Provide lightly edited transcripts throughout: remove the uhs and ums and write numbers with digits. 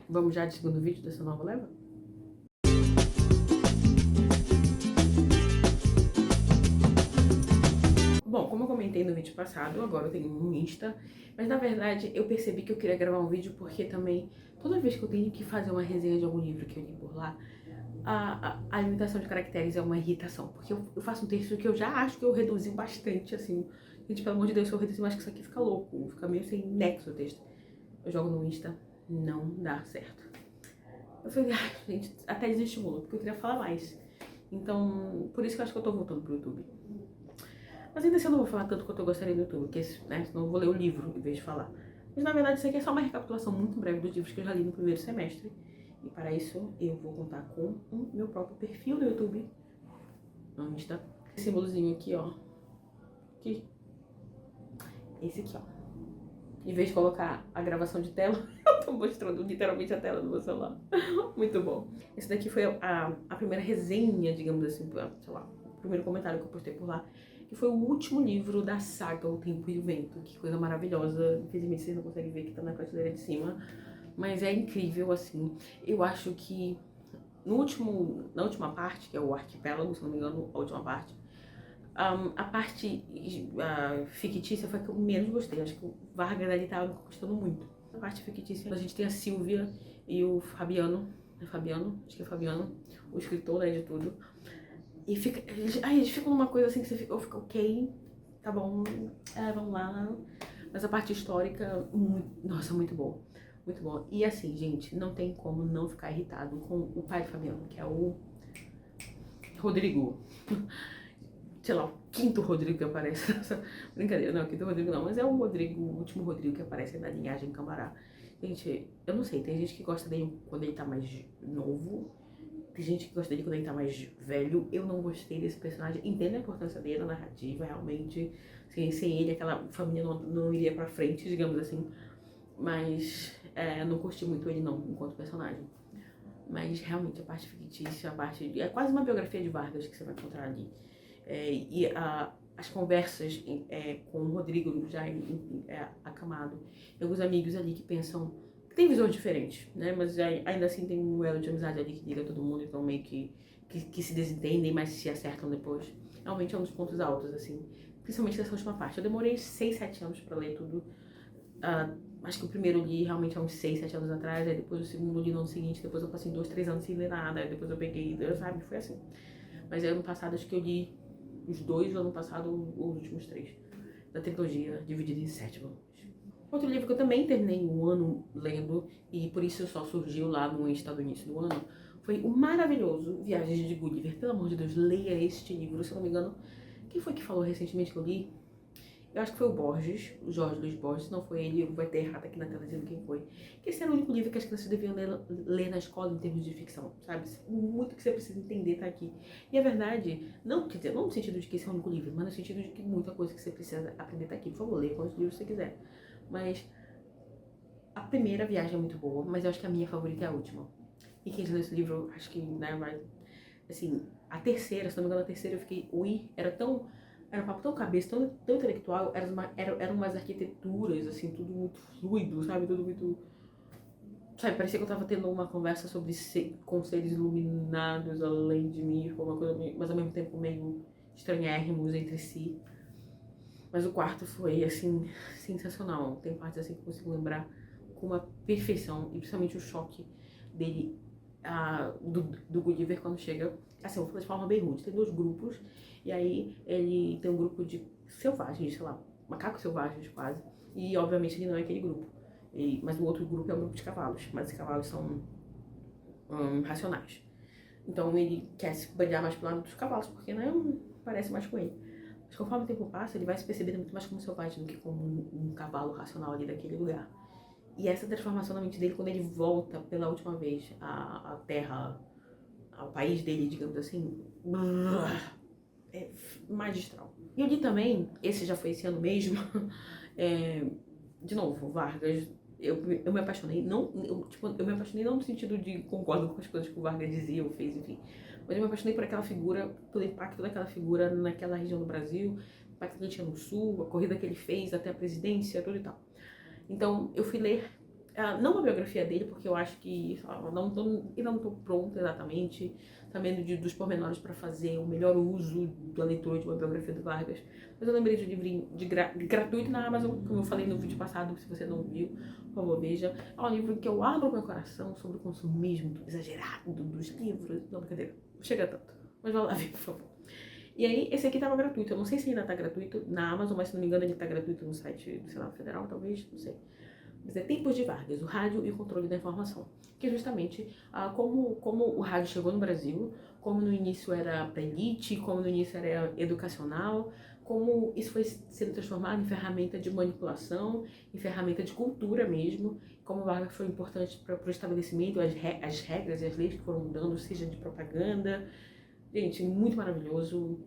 Vamos já de segundo vídeo dessa nova leva? Bom, como eu comentei no vídeo passado, agora eu tenho um Insta, mas na verdade eu percebi que eu queria gravar um vídeo porque também, toda vez que eu tenho que fazer uma resenha de algum livro que eu li por lá, a limitação de caracteres é uma irritação, porque eu faço um texto que eu já acho que eu reduzi bastante, assim. Gente, pelo amor de Deus, se eu reduzir mais que isso aqui fica louco, fica meio sem nexo o texto. Eu jogo no Insta, não dá certo. Eu falei, ai, gente, até desestimulou, porque eu queria falar mais. Então, por isso que eu acho que eu tô voltando pro YouTube. Mas ainda assim eu não vou falar tanto quanto eu gostaria no YouTube, porque né, senão eu vou ler o livro em vez de falar. Mas na verdade isso aqui é só uma recapitulação muito breve dos livros que eu já li no primeiro semestre. E para isso eu vou contar com o meu próprio perfil no YouTube. Onde está esse símbolozinho aqui, ó. Aqui. Esse aqui, ó. Em vez de colocar a gravação de tela, eu tô mostrando literalmente a tela do meu celular. Muito bom. Esse daqui foi a primeira resenha, digamos assim, sei lá, o primeiro comentário que eu postei por lá. Que foi o último livro da saga O Tempo e o Vento. Que coisa maravilhosa. Infelizmente vocês não conseguem ver que tá na prateleira de cima. Mas é incrível, assim. Eu acho que na última parte, que é o arquipélago, se não me engano, a última parte, a parte fictícia foi a que eu menos gostei. Acho que o Vargas ali tava gostando muito. A parte fictícia, a gente tem a Silvia e o Fabiano. É Fabiano? Acho que é Fabiano, o escritor, né, de tudo. E fica. Aí eles ficam numa coisa assim que você fica, ok, tá bom, vamos lá. Mas a parte histórica, nossa, muito bom. Muito bom. E assim, gente, não tem como não ficar irritado com o pai do Fabiano, que é o Rodrigo. Sei lá, o quinto Rodrigo que aparece nessa brincadeira. Não, o quinto Rodrigo não, mas é o Rodrigo, o último Rodrigo que aparece na linhagem Cambará. Gente, eu não sei, tem gente que gosta dele quando ele tá mais novo, tem gente que gosta dele quando ele tá mais velho. Eu não gostei desse personagem, entendo a importância dele na narrativa, realmente. Sem ele, aquela família não iria pra frente, digamos assim. Mas não curti muito ele não, enquanto personagem. Mas realmente a parte fictícia, a parte. É quase uma biografia de Vargas que você vai encontrar ali. As conversas com o Rodrigo já acamado. Tem alguns amigos ali que pensam. Que tem visões diferentes, né? Mas ainda assim tem um elo de amizade ali que liga todo mundo, então meio que se desentendem, mas se acertam depois. Realmente é um dos pontos altos, assim. Principalmente dessa última parte. Eu demorei 6, 7 anos pra ler tudo. Acho que o primeiro eu li realmente há uns 6, 7 anos atrás, aí depois o segundo eu li no ano seguinte, depois eu passei 2, 3 anos sem ler nada, aí depois eu peguei, sabe? Foi assim. Mas aí ano passado acho que eu li os 2, ano passado os últimos 3 da trilogia, dividida em 7 volumes. Outro livro que eu também terminei um ano lendo, e por isso só surgiu lá no Insta do início do ano, foi o maravilhoso Viagens de Gulliver. Pelo amor de Deus, leia este livro, se eu não me engano. Quem foi que falou recentemente que eu li? Eu acho que foi o Borges, o Jorge Luiz Borges, se não foi ele, vai ter errado aqui na tela dizendo quem foi. Que esse era o único livro que as crianças deviam ler na escola em termos de ficção, sabe? Muito que você precisa entender tá aqui. E a verdade, não, quer dizer, não no sentido de que esse é o único livro, mas no sentido de que muita coisa que você precisa aprender tá aqui. Por favor, leia quantos livros você quiser. Mas a primeira viagem é muito boa, mas eu acho que a minha favorita é a última. E quem leu esse livro, acho que, né, vai... Assim, a terceira, se não me engano, a terceira eu fiquei... Era um papo tão cabeça, tão intelectual, eram umas arquiteturas, assim, tudo muito fluido, sabe? Tudo muito... Sabe, parecia que eu tava tendo uma conversa sobre com seres iluminados além de mim, foi uma coisa mas ao mesmo tempo meio estranhérrimos entre si. Mas o quarto foi, assim, sensacional. Tem partes, assim, que eu consigo lembrar com uma perfeição, e principalmente o choque dele, do Gulliver quando chega... Assim, eu vou falar de forma bem rude. Tem 2 grupos, e aí ele tem um grupo de selvagens, sei lá, macacos selvagens quase, e obviamente ele não é aquele grupo. Mas o outro grupo é o grupo de cavalos, mas os cavalos são racionais. Então ele quer se banhar mais pro lado dos cavalos, porque né, parece mais com ele. Mas conforme o tempo passa, ele vai se percebendo muito mais como selvagem do que como um cavalo racional ali daquele lugar. E essa transformação na mente dele, quando ele volta pela última vez à terra, ao país dele, digamos assim, é magistral. E eu li também, esse já foi esse ano mesmo, de novo, Vargas. Eu me apaixonei, eu me apaixonei não no sentido de concordo com as coisas que o Vargas dizia ou fez, enfim. Mas eu me apaixonei por aquela figura, pelo impacto daquela figura naquela região do Brasil, o impacto que ele tinha no Sul, a corrida que ele fez até a presidência, tudo e tal. Então, eu fui ler Não uma biografia dele, porque eu acho que ainda não tô pronta exatamente, sabendo dos pormenores para fazer o melhor uso da leitura de uma biografia do Vargas. Mas eu lembrei de um livrinho gratuito na Amazon, como eu falei no vídeo passado, se você não viu, por favor, veja. É um livro que eu abro meu coração sobre o consumismo exagerado dos livros. Não, brincadeira, não chega tanto. Mas vai lá ver, por favor. E aí, esse aqui tava gratuito. Eu não sei se ainda tá gratuito na Amazon, mas se não me engano ele tá gratuito no site do Senado Federal, talvez, não sei. Mas é Tempos de Vargas, o rádio e o controle da informação. Que é justamente como o rádio chegou no Brasil, como no início era para elite, como no início era educacional, como isso foi sendo transformado em ferramenta de manipulação, em ferramenta de cultura mesmo, como o Vargas foi importante para o estabelecimento, as regras e as leis que foram mudando, seja de propaganda. Gente, muito maravilhoso.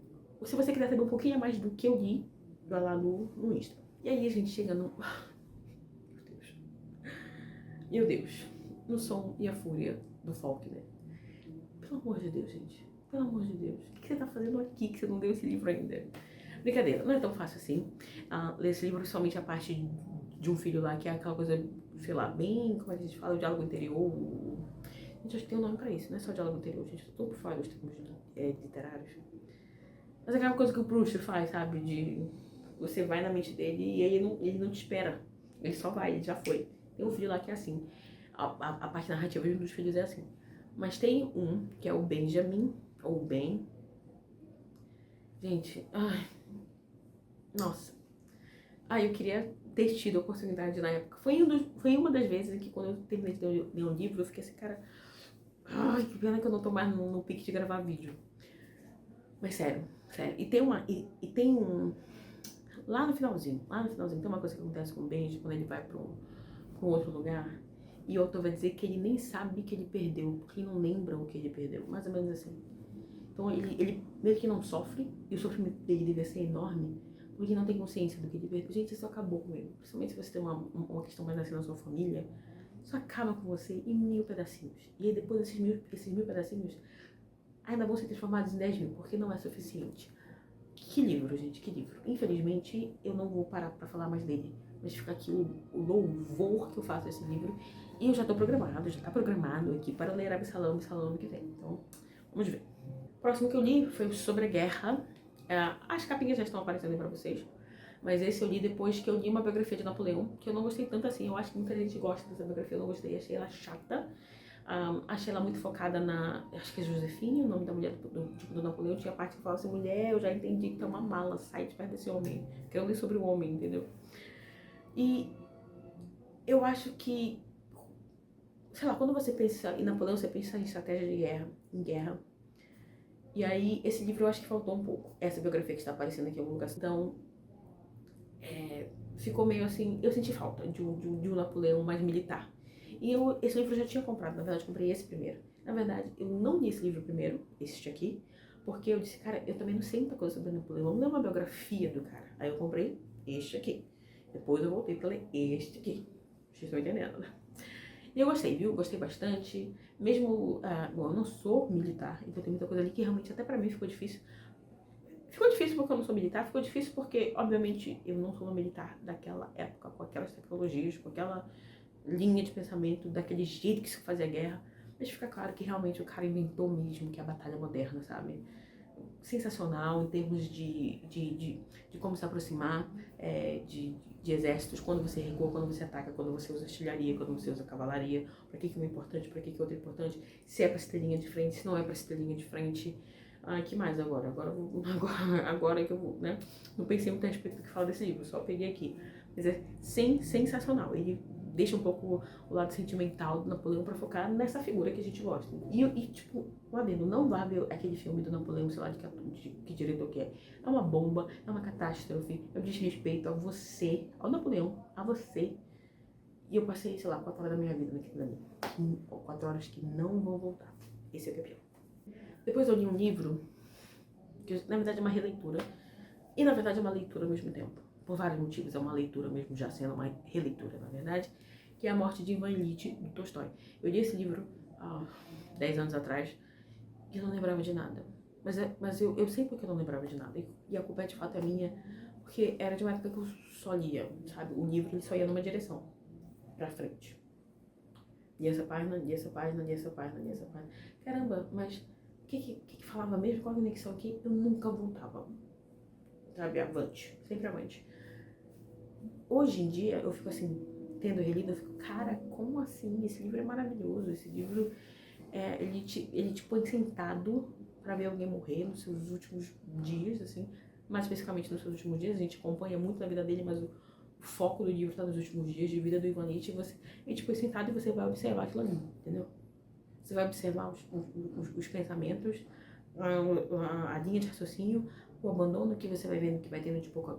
Se você quiser saber um pouquinho a mais do que eu li, vai lá no Insta. E aí a gente chega no... Meu Deus, no Som e a Fúria do Faulkner. Pelo amor de Deus, gente. Pelo amor de Deus. O que você tá fazendo aqui que você não deu esse livro ainda? Brincadeira, não é tão fácil assim. Ler esse livro, somente a parte de um filho lá, que é aquela coisa, sei lá, bem, como é que a gente fala, o diálogo interior. Gente, acho que tem um nome pra isso, não é só diálogo interior, gente. Eu tô por fora dos termos literários. Mas é aquela coisa que o Proust faz, sabe? De você vai na mente dele e ele não te espera. Ele só vai, ele já foi. Tem um filho lá que é assim. A parte narrativa dos filhos é assim. Mas tem um, que é o Benjamin, ou Ben. Gente, ai. Nossa. Eu queria ter tido a oportunidade na época. Foi uma das vezes em que quando eu terminei de ler um livro, eu fiquei assim, cara... Ai, que pena que eu não tô mais no pique de gravar vídeo. Mas sério. E tem um... Lá no finalzinho, tem uma coisa que acontece com o Benji quando ele vai pra um outro lugar. E o autor vai dizer que ele nem sabe que ele perdeu, porque ele não lembra o que ele perdeu. Mais ou menos assim. Então ele meio que não sofre, e o sofrimento dele deve ser enorme, porque ele não tem consciência do que ele perdeu. Gente, isso acabou com ele. Principalmente se você tem uma questão mais assim na sua família. Isso acaba com você em 1000 pedacinhos. E aí depois esses mil pedacinhos ainda vão ser transformados em 10.000, porque não é suficiente. Que livro, gente, que livro. Infelizmente, eu não vou parar pra falar mais dele. Mas fica aqui o louvor que eu faço a esse livro. E eu já tá programado aqui para ler Absalão que vem. Então, vamos ver. O próximo que eu li foi sobre a guerra. As capinhas já estão aparecendo aí pra vocês. Mas esse eu li depois que eu li uma biografia de Napoleão, que eu não gostei tanto assim. Eu acho que muita gente gosta dessa biografia, eu não gostei, achei ela chata. Achei ela muito focada acho que é Josefine, o nome da mulher do Napoleão. Tinha a parte que falava assim, mulher, eu já entendi que tem uma mala, sai de perto desse homem. Quero ler sobre o homem, entendeu? E eu acho que, sei lá, quando você pensa em Napoleão, você pensa em estratégia de guerra, em guerra. E aí, esse livro eu acho que faltou um pouco. Essa biografia que está aparecendo aqui em algum lugar. Então, ficou meio assim, eu senti falta de um Napoleão mais militar. E esse livro eu já tinha comprado, na verdade eu comprei esse primeiro. Na verdade, eu não li esse livro primeiro, este aqui, porque eu disse, cara, eu também não sei muita coisa sobre Napoleão, não é uma biografia do cara. Aí eu comprei este aqui. Depois eu voltei pra ler este aqui. Vocês estão entendendo, né? E eu gostei, viu? Gostei bastante. Mesmo, bom, eu não sou militar, então tem muita coisa ali que realmente até pra mim ficou difícil. Ficou difícil porque eu não sou militar, ficou difícil porque, obviamente, eu não sou uma militar daquela época, com aquelas tecnologias, com aquela linha de pensamento, daquele jeito que se fazia guerra. Mas fica claro que realmente o cara inventou mesmo que é a batalha moderna, sabe? Sensacional em termos de como se aproximar de exércitos, quando você recua, quando você ataca, quando você usa artilharia, quando você usa cavalaria, pra que um é importante, pra que outro é importante, se é pra se ter linha de frente, se não é pra se ter linha de frente. Que mais agora? Agora que eu vou, né? Não pensei muito a respeito do que fala desse livro, só peguei aqui. Mas é sensacional. Ele deixa um pouco o lado sentimental do Napoleão pra focar nessa figura que a gente gosta. E tipo, um adendo, não vá ver aquele filme do Napoleão, sei lá de que diretor que é. É uma bomba, é uma catástrofe, é um desrespeito a você, ao Napoleão, a você. E eu passei, sei lá, 4 horas da minha vida naquilo ali. 4 horas que não vão voltar. Esse é o que é pior. Depois eu li um livro, que na verdade é uma releitura, e na verdade é uma leitura ao mesmo tempo. Por vários motivos, é uma leitura mesmo, já sendo uma releitura, na verdade, que é A Morte de Ivan Ilitch, do Tolstói. Eu li esse livro há 10 anos atrás, e eu não lembrava de nada. Mas eu sei porque eu não lembrava de nada, e a culpa de fato é minha, porque era de uma época que eu só lia, sabe? O livro ele só ia numa direção, pra frente. e essa página, e essa página, e essa página, e essa página. Caramba, mas o que falava mesmo? Qual a conexão aqui? Eu nunca voltava, sabe, avante, sempre avante. Hoje em dia, eu fico assim, tendo relido, eu fico, cara, como assim? Esse livro é maravilhoso, esse livro, ele te põe sentado pra ver alguém morrer nos seus últimos dias, assim, mais especificamente nos seus últimos dias. A gente acompanha muito a vida dele, mas o foco do livro tá nos últimos dias de vida do Ivan Nietzsche, e te põe sentado e você vai observar aquilo ali, entendeu? Você vai observar os pensamentos, a linha de raciocínio, o abandono que você vai vendo que vai tendo de pouco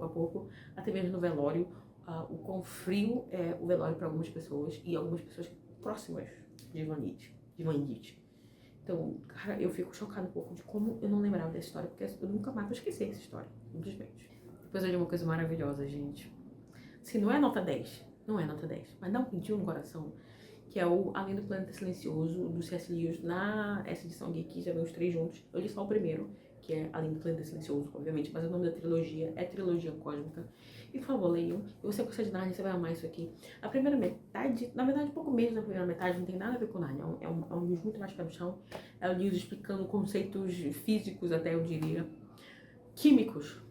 a pouco, até mesmo no velório, o quão frio é o velório para algumas pessoas e algumas pessoas próximas de Ivan Nietzsche. Então, cara, eu fico chocada um pouco de como eu não lembrava dessa história, porque eu nunca mais vou esquecer essa história, simplesmente. Depois eu li uma coisa maravilhosa, gente. Se não é nota 10, não é nota 10, mas dá um quentinho no coração, que é o Além do Planeta Silencioso, do C.S. Lewis. Essa edição aqui, já vem os 3 juntos. Eu li só o primeiro, que é Além do Planeta Silencioso, obviamente, mas o nome da trilogia é Trilogia Cósmica. E, por favor, leiam. E você gosta de Narnia, você vai amar isso aqui. A primeira metade, na verdade, um pouco menos da primeira metade, não tem nada a ver com Narnia. É um livro muito mais pé no chão. É um livro explicando conceitos físicos, até eu diria, químicos,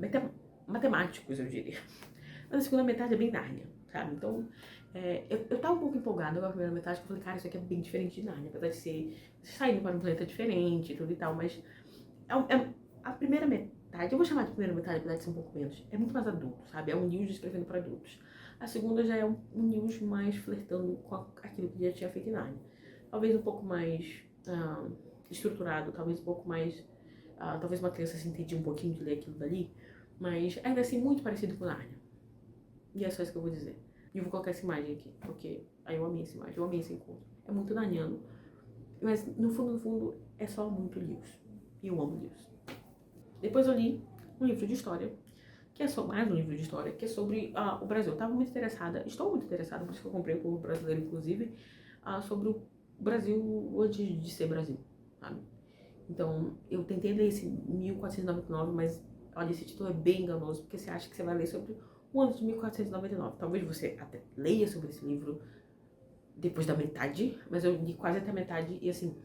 matemáticos, eu diria. Mas a segunda metade é bem Narnia, sabe? Então, eu tava um pouco empolgada com a primeira metade, porque eu falei, cara, isso aqui é bem diferente de Narnia, apesar de ser saindo para um planeta diferente e tudo e tal, mas a primeira metade, eu vou chamar de primeira metade, apesar de ser um pouco menos, é muito mais adulto, sabe? É um News escrevendo para adultos. A segunda já é um News mais flertando com aquilo que já tinha feito em Narnia. Talvez um pouco mais estruturado, talvez um pouco mais... talvez uma criança se entendia um pouquinho de ler aquilo dali, mas ainda assim muito parecido com Narnia. E é só isso que eu vou dizer. E eu vou colocar essa imagem aqui, porque aí eu amei essa imagem, eu amei esse encontro. É muito narniano, mas no fundo, é só muito Lewis. E eu amo Lewis. Depois eu li um livro de história, que é só mais um livro de história, que é sobre o Brasil. Eu tava muito interessada, estou muito interessada, por isso que eu comprei o Povo Brasileiro, inclusive, sobre o Brasil antes de ser Brasil, sabe? Então, eu tentei ler esse 1499, mas olha, esse título é bem enganoso, porque você acha que você vai ler sobre o ano de 1499. Talvez você até leia sobre esse livro depois da metade, mas eu li quase até a metade e assim,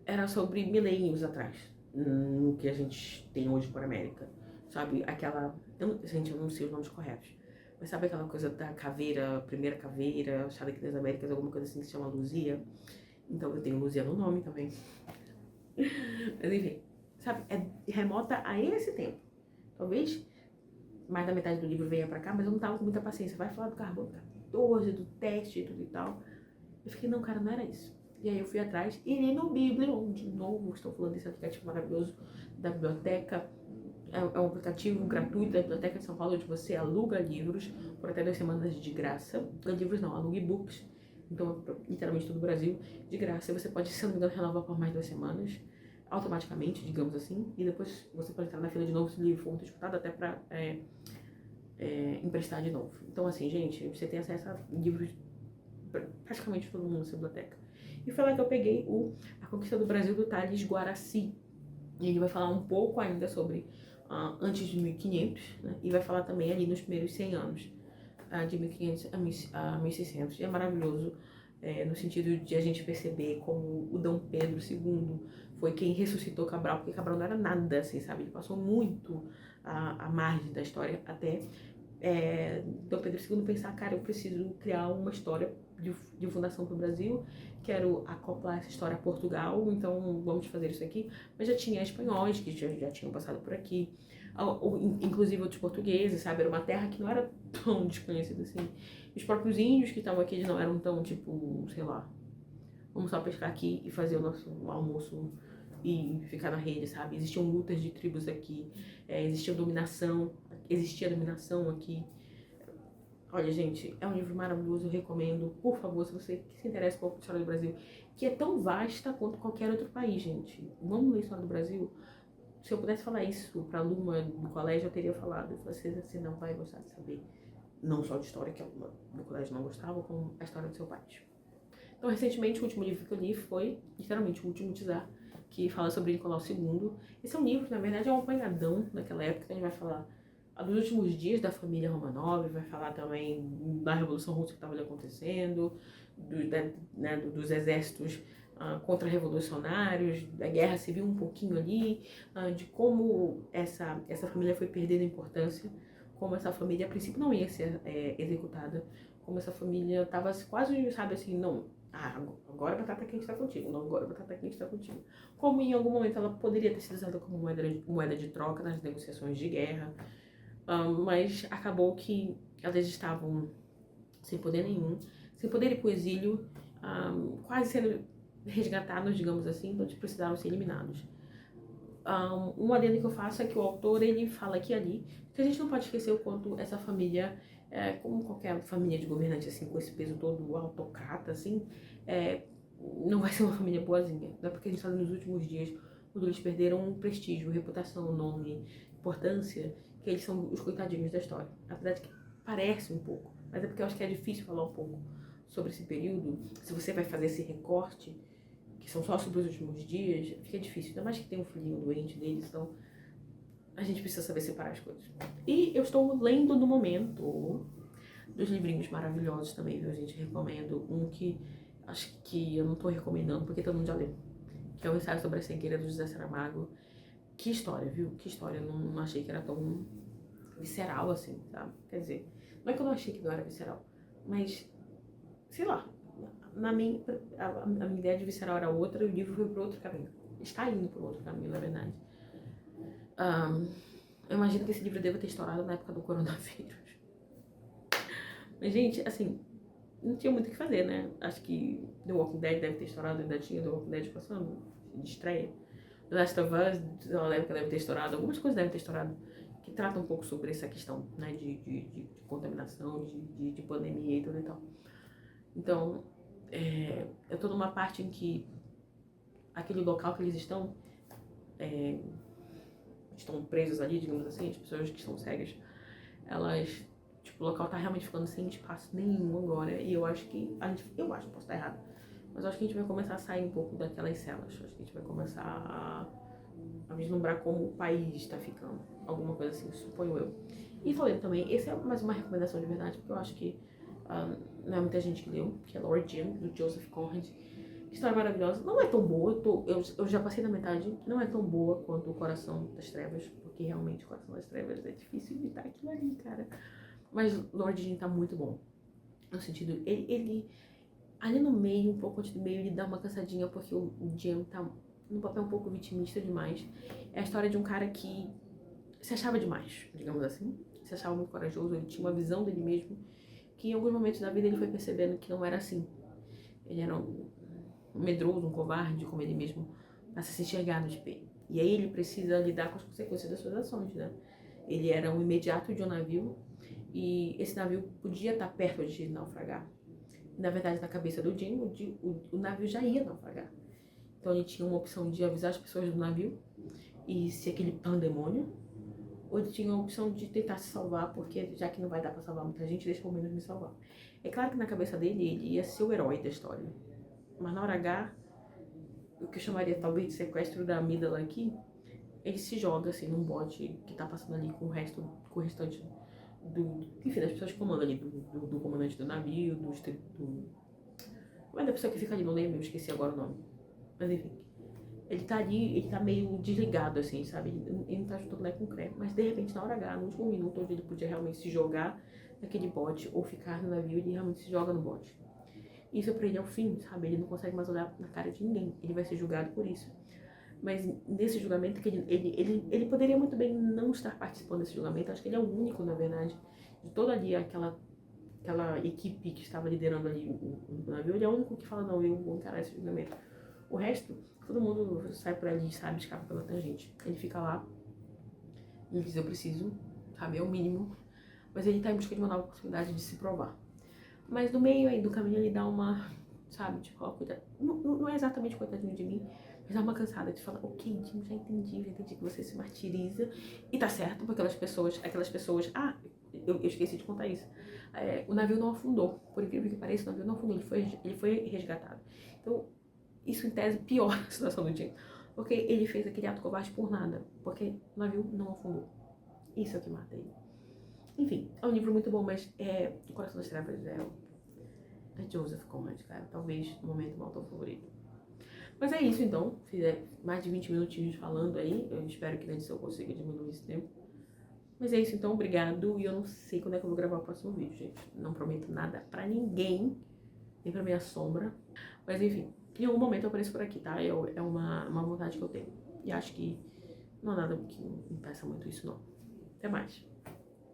era sobre milênios atrás, no que a gente tem hoje por América, sabe? Gente, eu não sei os nomes corretos, mas sabe aquela coisa da caveira, primeira caveira, achada aqui das Américas, alguma coisa assim que se chama Luzia? Então eu tenho Luzia no nome também. Mas enfim, sabe? É remota a esse tempo. Talvez mais da metade do livro venha pra cá, mas eu não tava com muita paciência. Vai falar do carbono 14, do teste e tudo e tal. Eu fiquei, não, cara, não era isso. E aí eu fui atrás e li no Biblion, de novo, estou falando desse aplicativo maravilhoso da biblioteca. É um aplicativo gratuito da Biblioteca de São Paulo, onde você aluga livros por até 2 semanas de graça. Livros não, aluga e-books. Então, literalmente todo o Brasil, de graça. Você pode, se não me engano, renovar por mais 2 semanas, automaticamente, digamos assim. E depois você pode entrar na fila de novo se o livro for muito disputado, até pra emprestar de novo. Então, assim, gente, você tem acesso a livros praticamente todo mundo nessa biblioteca. E foi lá que eu peguei A Conquista do Brasil, do Thales Guaraci. E ele vai falar um pouco ainda sobre antes de 1500, né? E vai falar também ali nos primeiros 100 anos, de 1500 a 1600. E é maravilhoso no sentido de a gente perceber como o Dom Pedro II foi quem ressuscitou Cabral, porque Cabral não era nada assim, sabe? Ele passou muito à margem da história até Dom Pedro II pensar, cara, eu preciso criar uma história de fundação para o Brasil, quero acoplar essa história a Portugal, então vamos fazer isso aqui. Mas já tinha espanhóis que já tinham passado por aqui, inclusive outros portugueses, sabe? Era uma terra que não era tão desconhecida assim. Os próprios índios que estavam aqui não eram tão, tipo, sei lá, vamos só pescar aqui e fazer o nosso almoço e ficar na rede, sabe? Existiam lutas de tribos aqui, existia dominação aqui. Olha, gente, é um livro maravilhoso, eu recomendo. Por favor, se você se interessa um pouco por história do Brasil, que é tão vasta quanto qualquer outro país, gente. Vamos ler história do Brasil? Se eu pudesse falar isso pra aluna do colégio, eu teria falado. Você não vai gostar de saber, não só de história que a aluna do colégio não gostava, como a história do seu pai. Então, recentemente, o último livro que eu li foi, literalmente, o último Tsar, que fala sobre Nicolau II. Esse é um livro que, na verdade, é um apanhadão daquela época, que a gente vai falar dos últimos dias da família Romanov, vai falar também da Revolução Russa que estava ali acontecendo, dos exércitos contra-revolucionários, da guerra civil um pouquinho ali, de como essa família foi perdendo importância, como essa família a princípio não ia ser executada, como essa família estava quase, sabe assim, não, agora a batata quente está contigo, não, agora a batata quente está contigo. Como em algum momento ela poderia ter sido usada como moeda de troca nas negociações de guerra, mas acabou que elas estavam sem poder nenhum, sem poder ir para o exílio, quase sendo resgatados, digamos assim, então eles precisaram ser eliminados. Um adendo que eu faço é que o autor, ele fala aqui e ali, que a gente não pode esquecer o quanto essa família, como qualquer família de governante, assim, com esse peso todo autocrata, assim, não vai ser uma família boazinha. Não é porque a gente está nos últimos dias, quando eles perderam prestígio, reputação, nome, importância, que eles são os coitadinhos da história. Apesar de que parece um pouco, mas é porque eu acho que é difícil falar um pouco sobre esse período. Se você vai fazer esse recorte, que são só sobre os últimos dias, fica difícil. Ainda mais que tem um filhinho doente deles, então a gente precisa saber separar as coisas. E eu estou lendo no momento dos livrinhos maravilhosos também, viu, gente? Recomendo um que acho que eu não tô recomendando porque todo mundo já leu, que é o Ensaio sobre a Cegueira do José Saramago. Que história, viu? Que história. Eu não achei que era tão visceral assim, sabe? Quer dizer, não é que eu não achei que não era visceral, mas, sei lá, a minha ideia de visceral era outra e o livro foi para outro caminho. Está indo para outro caminho, na verdade. Eu imagino que esse livro deva ter estourado na época do coronavírus. Mas, gente, assim, não tinha muito o que fazer, né? Acho que The Walking Dead deve ter estourado, ainda tinha The Walking Dead passando de estreia. The Last of Us, na época deve ter estourado, algumas coisas devem ter estourado, que tratam um pouco sobre essa questão, né, de contaminação, de pandemia e tudo e tal. Então, eu tô numa parte em que aquele local que eles estão presos ali, digamos assim, as pessoas que estão cegas, elas, tipo, o local tá realmente ficando sem espaço nenhum agora, e eu acho que, eu acho, posso estar errado, mas eu acho que a gente vai começar a sair um pouco daquelas celas, acho que a gente vai começar a vislumbrar como o país está ficando, alguma coisa assim, suponho eu. E falei também, esse é mais uma recomendação de verdade, porque eu acho que não é muita gente que leu, que é Lord Jim, do Joseph Conrad. História maravilhosa, não é tão boa, eu já passei da metade, não é tão boa quanto O Coração das Trevas, porque realmente O Coração das Trevas é difícil evitar aquilo ali, cara. Mas Lord Jim tá muito bom, no sentido, ele ali no meio, um pouco antes do meio, ele dá uma cansadinha, porque o Jim tá num papel um pouco vitimista demais. É a história de um cara que se achava demais, digamos assim, se achava muito corajoso, ele tinha uma visão dele mesmo, que em alguns momentos da vida ele foi percebendo que não era assim. Ele era um medroso, um covarde, como ele mesmo passa a se enxergar no espelho. E aí ele precisa lidar com as consequências das suas ações, né? Ele era um imediato de um navio e esse navio podia estar perto de naufragar. Na verdade, na cabeça do Jim, o navio já ia naufragar. Então ele tinha uma opção de avisar as pessoas do navio e ser aquele pandemônio, ou ele tinha a opção de tentar se salvar, porque já que não vai dar pra salvar muita gente, deixa eu menos me salvar. É claro que na cabeça dele, ele ia ser o herói da história. Mas na hora H, o que eu chamaria talvez de sequestro da amígdala aqui, ele se joga assim num bote que tá passando ali com o restante enfim, das pessoas que comandam ali, do comandante do navio, como é da pessoa que fica ali, não lembro, eu esqueci agora o nome. Mas enfim, ele tá ali, ele tá meio desligado assim, sabe? Ele não tá juntando Lé com Cré, mas de repente na hora H, no último minuto, onde ele podia realmente se jogar naquele bote ou ficar no navio, ele realmente se joga no bote. Isso pra ele é o fim, sabe? Ele não consegue mais olhar na cara de ninguém. Ele vai ser julgado por isso. Mas nesse julgamento, que ele poderia muito bem não estar participando desse julgamento. Acho que ele é o único, na verdade, de toda ali aquela equipe que estava liderando ali o navio. Ele é o único que fala, não, eu vou encarar esse julgamento. O resto, todo mundo sai por ali, sabe, escapa pela tangente. Ele fica lá, ele diz, eu preciso, sabe, é o mínimo. Mas ele tá em busca de uma nova possibilidade de se provar. Mas no meio aí do caminho ele dá uma, sabe, tipo, ó, não é exatamente coitadinho de mim, mas dá uma cansada de falar, ok, Jim, já entendi que você se martiriza. E tá certo, porque aquelas pessoas, eu esqueci de contar isso. O navio não afundou, por incrível que pareça, o navio não afundou, ele foi resgatado. Então, isso em tese piora a situação do Jim, porque ele fez aquele ato covarde por nada, porque o navio não afundou. Isso é o que mata ele. Enfim, é um livro muito bom, mas O Coração das Trevas é Joseph Conrad, cara. Talvez, no momento, meu autor favorito. Mas é isso, então. Fiz mais de 20 minutinhos falando aí. Eu espero que na edição eu consiga diminuir esse tempo. Mas é isso, então. Obrigado. E eu não sei quando é que eu vou gravar o próximo vídeo, gente. Não prometo nada pra ninguém. Nem pra minha sombra. Mas, enfim. Em algum momento eu apareço por aqui, tá? É uma vontade que eu tenho. E acho que não há nada que me impeça muito isso, não. Até mais.